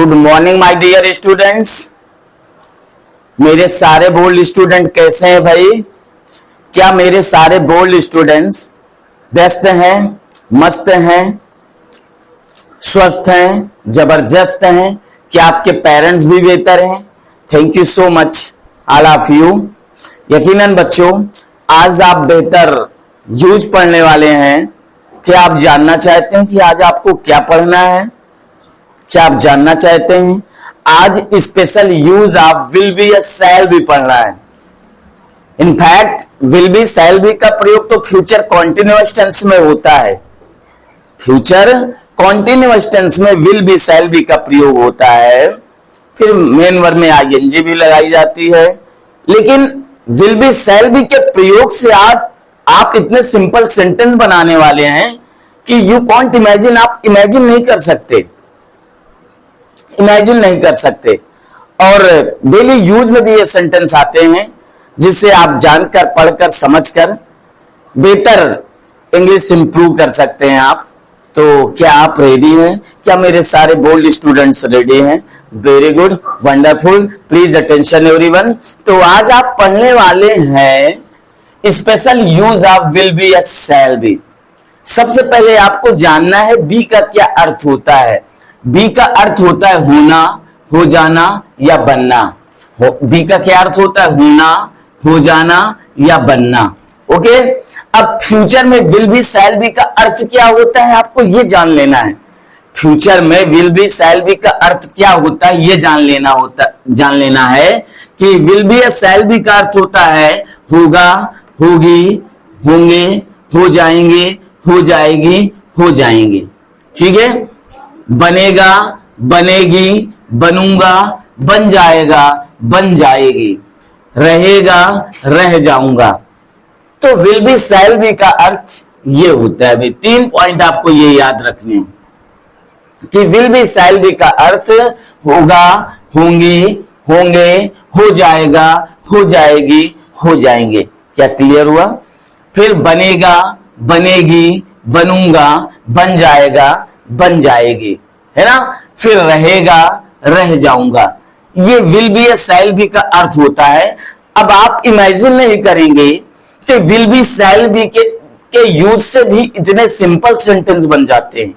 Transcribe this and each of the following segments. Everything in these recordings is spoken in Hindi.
Good morning my dear students. मेरे सारे बोल्ड स्टूडेंट कैसे हैं भाई? क्या मेरे सारे बोल्ड स्टूडेंट्स व्यस्त हैं, मस्त हैं, स्वस्थ हैं, जबरदस्त हैं? क्या आपके पेरेंट्स भी बेहतर हैं? Thank you so much all of you. यकीनन बच्चों, आज आप बेहतर यूज पढ़ने वाले हैं। क्या आप जानना चाहते हैं कि आज आपको क्या पढ़ना है? क्या आप जानना चाहते हैं? आज special use of will be या शैल बी पढ़ना है। In fact will be shall be का प्रयोग तो फ्यूचर कॉन्टिन्यूअस टेंस में होता है। फ्यूचर कॉन्टिन्यूअस टेंस में विल बी शैल बी का प्रयोग होता है। फिर मेन वर्ब में आईएनजी भी लगाई जाती है। लेकिन विल बी शैल बी के प्रयोग से आज आप इतने सिंपल सेंटेंस बनाने वाले हैं कि यू कॉन्ट इमेजिन, आप इमेजिन नहीं कर सकते, इमेजिन नहीं कर सकते। और डेली यूज में भी ये सेंटेंस आते हैं जिससे आप जानकर, पढ़कर, समझकर बेहतर इंग्लिश इंप्रूव कर सकते हैं आप। तो क्या आप रेडी हैं? क्या मेरे सारे बोल्ड स्टूडेंट्स रेडी हैं? Very good, wonderful, please attention everyone. तो आज आप पढ़ने वाले हैं special use of will be या शैल बी। सबसे पहले आपको जानना है बी का क्या अर्थ होता है। बी का अर्थ होता है होना, हो जाना या बनना। बी का क्या अर्थ होता है? होना, हो जाना या बनना। ओके, अब फ्यूचर में विल बी शैल बी का अर्थ क्या होता है आपको ये जान लेना है। फ्यूचर में विल बी शैल बी का अर्थ क्या होता है ये जान लेना है कि विल बी या शैल बी का अर्थ होता है होगा, होगी, होंगे, हो जाएंगे, हो जाएगी, हो जाएंगे। ठीक है, बनेगा, बनेगी, बनूंगा, बन जाएगा, बन जाएगी, रहेगा, रह जाऊंगा। तो विल बी शैल बी का अर्थ ये होता है। भाई 3 पॉइंट आपको ये याद रखने हैं कि विल बी शैल बी का अर्थ होगा, होंगी, होंगे, हो जाएगा, हो जाएगी, हो जाएंगे। क्या क्लियर हुआ? फिर बनेगा, बनेगी, बनूंगा, बन जाएगा, बन जाएगी, है ना? फिर रहेगा, रह जाऊंगा। ये विल बी या शैल बी का अर्थ होता है। अब आप इमेजिन नहीं करेंगे कि विल बी शैल बी के यूज से भी इतने सिंपल सेंटेंस बन जाते हैं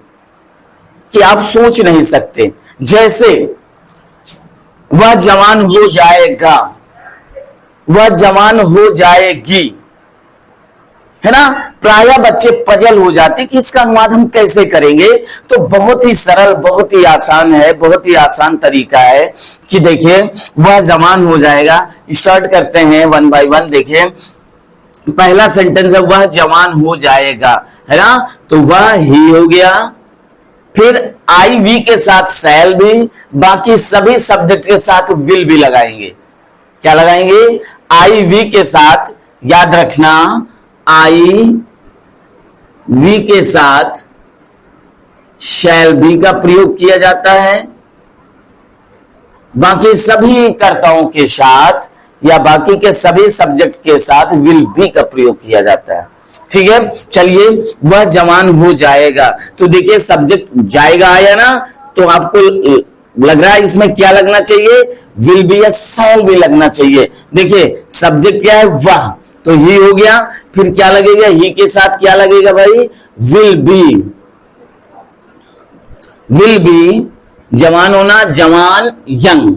कि आप सोच नहीं सकते। जैसे वह जवान हो जाएगा, वह जवान हो जाएगी, है ना? प्रायः बच्चे पजल हो जाते कि इसका अनुवाद हम कैसे करेंगे। तो बहुत ही सरल, बहुत ही आसान है, बहुत ही आसान तरीका है कि देखिए वह जवान हो जाएगा। स्टार्ट करते हैं 1 बाय 1। देखिए पहला सेंटेंस है वह जवान हो जाएगा, है ना? तो वह ही हो गया। फिर आई वी के साथ शैल भी, बाकी सभी सब्जेक्ट के साथ विल भी लगाएंगे। क्या लगाएंगे? आई वी के साथ, याद रखना, आई वी के साथ शैल बी का प्रयोग किया जाता है। बाकी सभी कर्ताओं के साथ या बाकी के सभी सब्जेक्ट के साथ विल बी का प्रयोग किया जाता है। ठीक है, चलिए वह जवान हो जाएगा। तो देखिए सब्जेक्ट जाएगा आया ना, तो आपको लग रहा है इसमें क्या लगना चाहिए? विल बी या शैल बी लगना चाहिए। देखिए सब्जेक्ट क्या है? वह, तो ही हो गया। फिर क्या लगेगा? ही के साथ क्या लगेगा भाई? Will be. विल बी, जवान होना, जवान, young.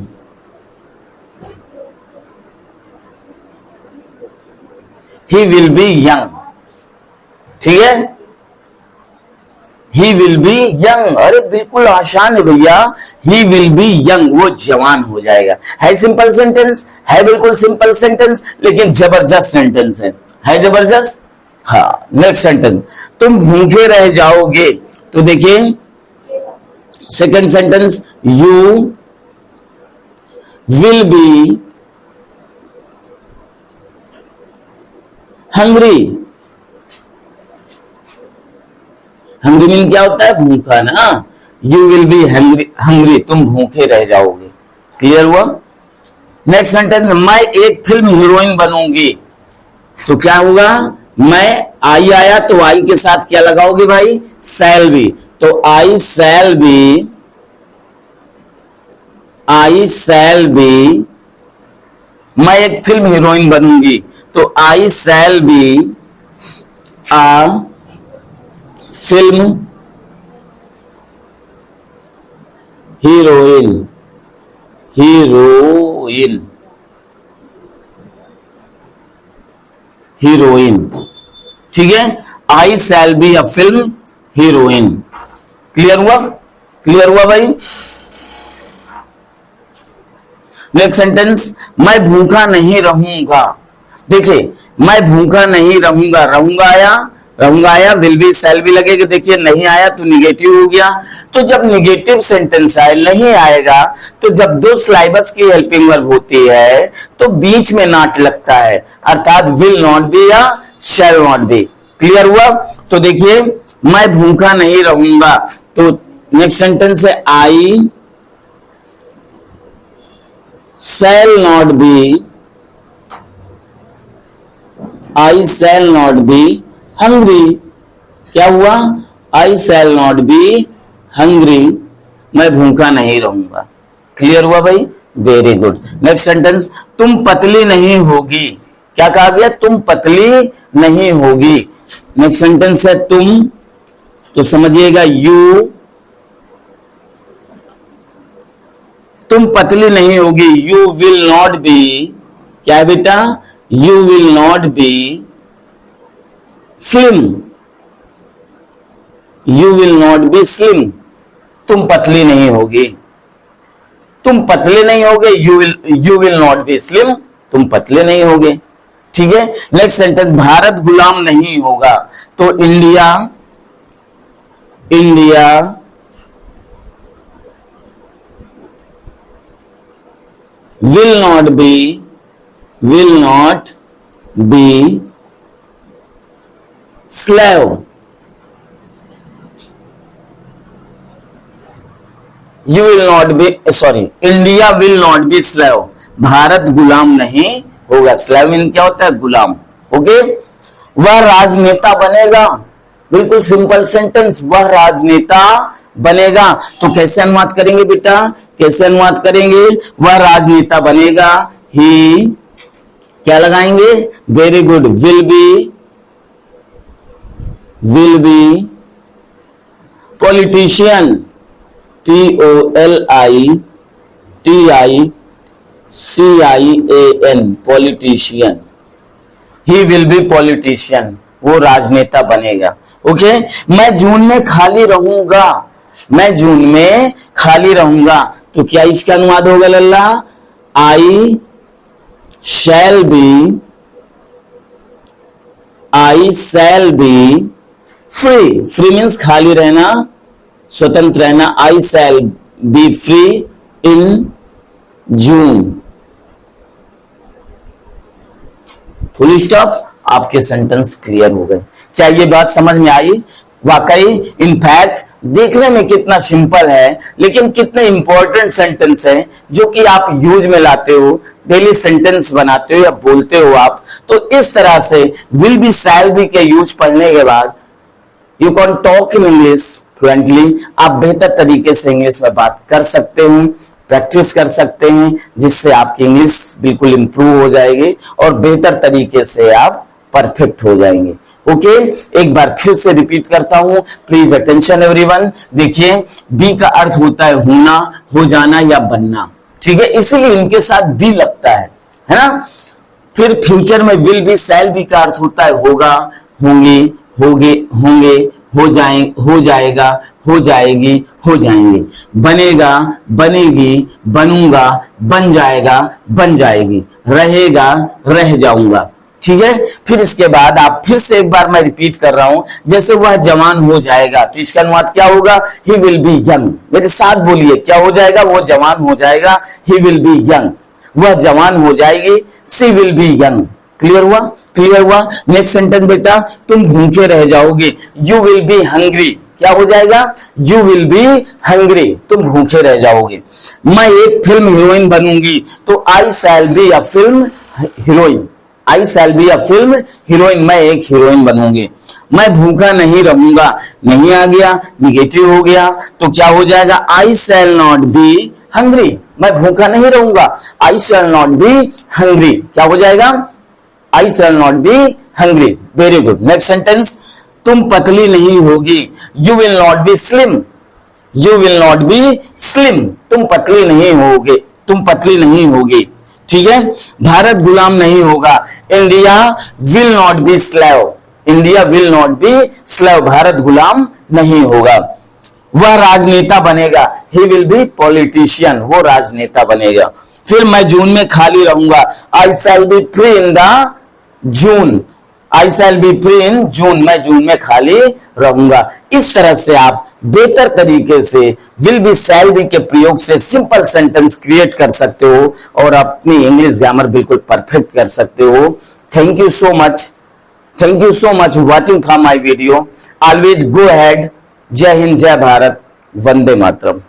He will be young. ठीक है, ही विल बी यंग। अरे बिल्कुल आसान है भैया, ही विल बी यंग, वो जवान हो जाएगा। है सिंपल सेंटेंस, है बिल्कुल सिंपल सेंटेंस, लेकिन जबरदस्त सेंटेंस है जबरदस्त। हाँ, नेक्स्ट सेंटेंस, तुम भूखे रह जाओगे। तो देखिए second sentence, you will be hungry. Hungry mean क्या होता है? भूखा ना। यू विल बी हंग्री, तुम भूखे रह जाओगे। क्लियर हुआ? नेक्स्ट सेंटेंस, मैं एक फिल्म हीरोइन बनूंगी। तो क्या होगा? मैं, आई आया तो आई के साथ क्या लगाओगे भाई? Shall be. तो I shall B I shall B, मैं एक फिल्म हीरोइन बनूंगी, तो I shall be a film heroine, heroine, heroine, ठीक है। I shall be a film heroine. Clear हुआ? क्लियर हुआ भाई? नेक्स्ट सेंटेंस, मैं भूखा नहीं रहूंगा। देखिए, मैं भूखा नहीं रहूंगा, रहूंगा आया, विल बी शैल बी लगेगा। देखिए नहीं आया तो निगेटिव हो गया। तो जब निगेटिव सेंटेंस आए, नहीं आएगा, तो जब दो सिलाइबस की हेल्पिंग वर्ब होती है तो बीच में नॉट लगता है, अर्थात विल नॉट बी या शैल नॉट बी। क्लियर हुआ? तो देखिए, मैं भूखा नहीं रहूंगा, तो नेक्स्ट सेंटेंस है I shall not be, I shall not be hungry. क्या हुआ? I shall not be hungry, मैं भूखा नहीं रहूंगा। क्लियर हुआ भाई? Very good. नेक्स्ट सेंटेंस, तुम पतली नहीं होगी। क्या कहा गया? तुम पतली नहीं होगी। नेक्स्ट सेंटेंस है तुम, तो समझिएगा यू, तुम पतली नहीं होगी, यू विल नॉट बी। क्या है बेटा? You will not be slim, you will not be slim, तुम पतली नहीं होगी, तुम पतले नहीं होगे, you will not be slim, तुम पतले नहीं होगे। ठीक है। नेक्स्ट सेंटेंस, भारत गुलाम नहीं होगा, तो India, India will not be slave, you will not be, sorry, India will not be slave, Bharat गुलाम नहीं होगा। स्लेव मीन क्या होता है? गुलाम। ओके। वह राजनेता बनेगा, बिल्कुल सिंपल सेंटेंस, वह राजनेता बनेगा। तो कैसे अनुवाद करेंगे बेटा? कैसे अनुवाद करेंगे? वह राजनेता बनेगा, ही क्या लगाएंगे? Very good, will be politician, POLITICIAN, politician, he will be politician, वो राजनेता बनेगा। ओके। मैं जून में खाली रहूंगा, मैं जून में खाली रहूंगा, तो क्या इसका अनुवाद होगा लल्ला? I shall be free, free means खाली रहना, स्वतंत्र रहना। I shall be free in June, full stop. आपके सेंटेंस क्लियर हो गए। क्या ये बात समझ में आई? वाकई इनफैक्ट देखने में कितना सिंपल है, लेकिन कितने इंपॉर्टेंट सेंटेंस है जो कि आप यूज में लाते हो, डेली सेंटेंस बनाते हो या बोलते हो आप। तो इस तरह से विल बी शैल बी के यूज पढ़ने के बाद you can talk in English fluently. आप बेहतर तरीके से इंग्लिश में बात कर सकते हैं, प्रैक्टिस कर सकते हैं, जिससे आपकी इंग्लिश बिल्कुल इंप्रूव हो जाएगी और बेहतर तरीके से आप परफेक्ट हो जाएंगे। ओके। एक बार फिर से रिपीट करता हूं, प्लीज अटेंशन एवरीवन। देखिए, बी का अर्थ होता है होना, हो जाना या बनना। ठीक है, इसीलिए इनके साथ बी लगता है ना। फिर फ्यूचर में विल बी शैल बी का अर्थ होता है होगा, होंगे, होगे, होंगे, हो जाएगा, हो जाएगी, हो जाएंगे। बनेगा, बनेगी, बनूंगा, बन जाएगा, बन जाएगी। रहेगा, रह जाऊंगा। ठीक है। फिर इसके बाद आप फिर से एक बार मैं रिपीट कर रहा हूं, जैसे वह जवान हो जाएगा, तो इसका अनुवाद क्या होगा? He will be young. मेरे साथ बोलिए, क्या हो जाएगा? वो जवान हो जाएगा, ही विल बी यंग। वह जवान हो जाएगी, सी विल बी यंग। क्लियर हुआ? क्लियर हुआ। नेक्स्ट सेंटेंस बेटा, तुम भूखे रह जाओगे, यू विल बी हंग्री। क्या हो जाएगा? यू विल बी हंग्री, तुम भूखे रह जाओगे। मैं एक फिल्म हीरोइन बनूंगी, तो I shall be a film heroine, I shall be a film heroine, मैं एक हीरोइन बनूंगी। मैं भूखा नहीं रहूंगा, नहीं आ गया, निगेटिव हो गया, तो क्या हो जाएगा? I shall not be hungry, मैं भूखा नहीं रहूंगा। I shall not be hungry, क्या हो जाएगा? I shall not be hungry. Very good. Next sentence, तुम पतली नहीं होगी। You will not be slim. You will not be slim, तुम पतली नहीं होगे, तुम पतली नहीं होगी। ठीक है। भारत गुलाम नहीं होगा। India will not be slave. India will not be slave, Bharat गुलाम नहीं होगा। वह राजनेता बनेगा। ही विल बी पॉलिटिशियन, वो राजनेता बनेगा। फिर मैं जून में खाली रहूंगा। I shall be free in the June. I shall be free in June, मैं जून में खाली रहूंगा। इस तरह से आप बेहतर तरीके से विल बी शैल बी के प्रयोग से सिंपल सेंटेंस क्रिएट कर सकते हो और अपनी इंग्लिश ग्रामर बिल्कुल परफेक्ट कर सकते हो। Thank you so much, thank you so much watching from my video. Always go ahead. जय हिंद, जय भारत, वंदे मातरम।